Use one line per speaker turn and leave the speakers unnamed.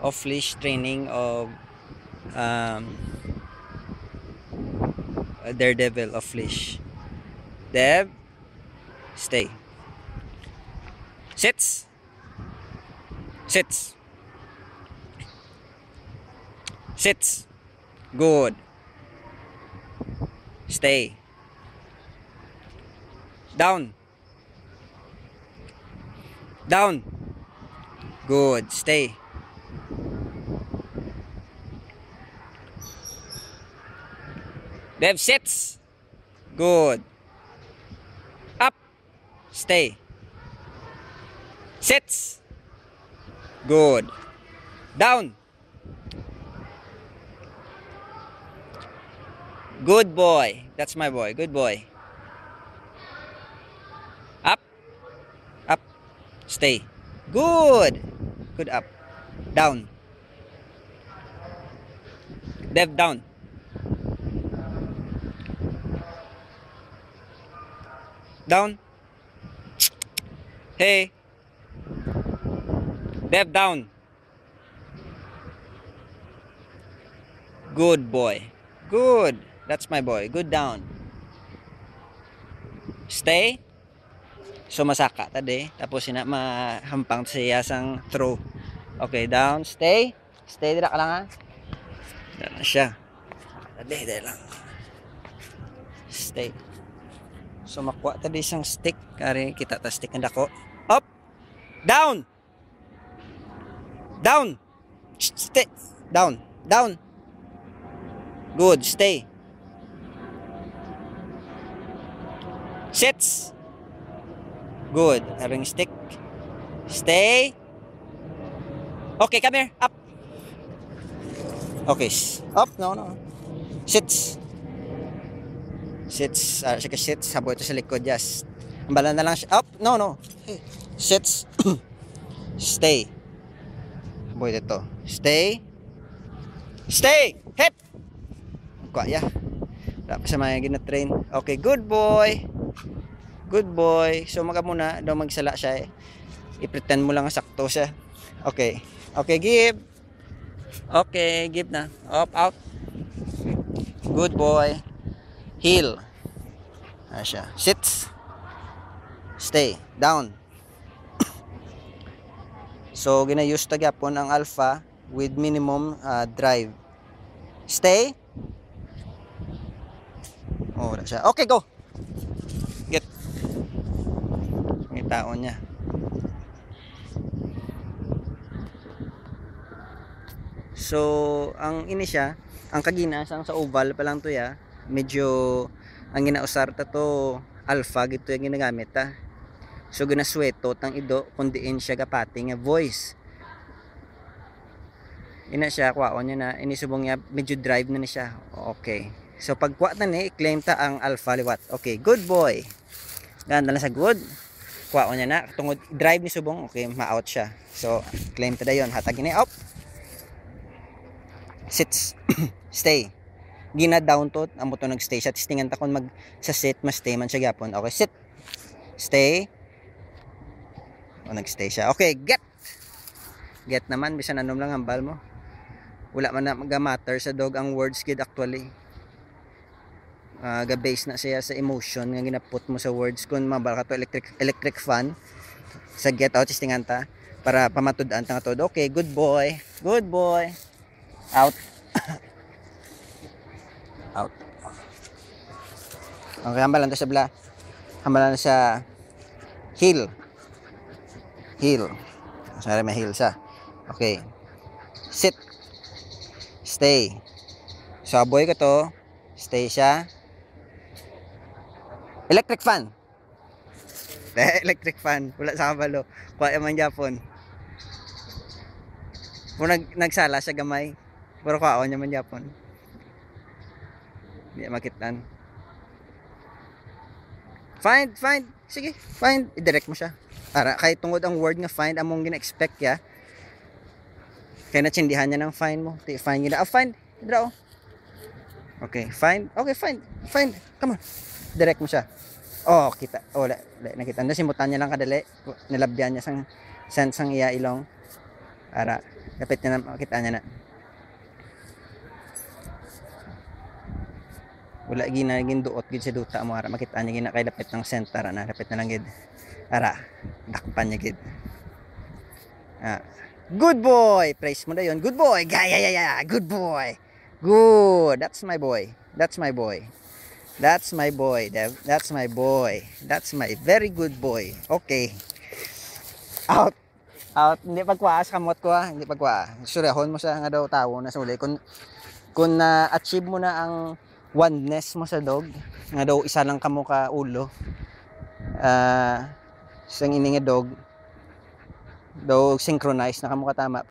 off-leash training of Daredevil off-leash. Dev, stay. Sits. Sits. Sits. Good. Stay. Down. Down. Good. Stay. Dev, sits. Good. Up. Stay. Sits. Good. Down. Good boy. That's my boy. Good boy. Up. Up. Stay. Good. Good up. Down. Dev, down. Down. Hey. Dev, down. Good boy. Good. That's my boy. Good down. Stay. So masaka tadi. Tapos sina mahampang siya sang throw. Okay, down. Stay. Stay dira ka lang ha. Dira na siya. Tadi lang. Stay. So makuha tadi isang stick. Kari kita ta stick ng dako. Up. Down. Down. Stay. Down. Down. Good. Stay. Sits. Good. Having stick. Stay. Okay, come here. Up. Okay. Up. No, no. Sits. Sits. Sige, sits. Habo ito sa likod. Just. Ambala na lang siya. Up. No, no. Sits. Stay. Habo ito. Stay. Stay. Hip. Kuya. Dapat sa mga gina-train. Okay, good boy. Good boy. So maga muna daw magsala siya eh. I-pretend mo lang sakto siya. Okay. Okay, give. Okay, give na. Up, out. Good boy. Heel. Siya. Sits. Stay. Down. So gina-use ta gyapon ang alpha with minimum drive. Stay. Oh, wala siya. Okay, go. Get. May taon niya. So, ang ini siya, ang kagina sang sa oval pa lang to ya. Medyo ang ginausar ta to alpha gito yung ginagamit ta. So ginasweto tang ido kundiin siya gapati nga voice. Ina siya kwaon niya na inisubong niya medyo drive na ni siya. Okay. So pagkuha na ni claim ta ang alpha liwat. Okay, good boy. Ganda na sa good. Kwaon niya na tungod drive ni subong. Okay, ma-out siya. So claim ta dayon hatag ni up. Sits. Stay. Gina down to amo to nag-stay siya. Tistingan ta kon mag sa sit mas stay man siya gyapon. Okay, sit. Stay. O nag-stay siya. Okay, get. Get naman bisan anom lang hambal mo. Wala man na mag-matter sa dog ang words kid actually. Ga-base na siya sa emotion nga ginaput mo sa words kun mabal ka to electric fan sa get out tistingan ta para pamatud-an ta nga todo. Okay, good boy. Good boy. Out. Out. Okay, hambalan to sa bla. Hambalan sa heel. Heel. Sorry, may heel siya. Okay. Sit. Stay. So, aboy ko to. Stay siya. Electric fan. Electric fan. Wala sa kabalo. Kuha man Japon. Kung nagsala siya gamay. Pero kuha niya man Japon. Hindi makitan. Find. Sige, find. I-direct mo siya. Para kahit tungod ang word nga find among gina-expect ya. Kaya natsindihan niya ng find mo. Find nila. Find. Draw. Okay, find. Okay, find. Come on. Direct mo siya. Oh, kita. Oh, nakita. Simutan niya lang kadali. Nilabyan niya sang iya ilong. Ara, lapit na makita niya na. Wala ginagin duot gid sa duta mo, ara makita niya gina kay lapit ng center na, lapit na lang gid. Ara, dakpan niya gid. Good boy. Praise mo na yon. Good boy. Gaya. Good boy. Good. That's my boy. That's my boy. That's my boy, Dev. That's my boy. That's my very good boy. Okay. Out. Out. Hindi pagkuha sa kamot ko ha. Hindi pagkuha. Suryahon mo sa nga daw tao na suli. Kung na-achieve mo na ang oneness mo sa dog, nga daw isa lang kamo ka ulo. Sang ini nga dog, daw synchronize na kamo katama.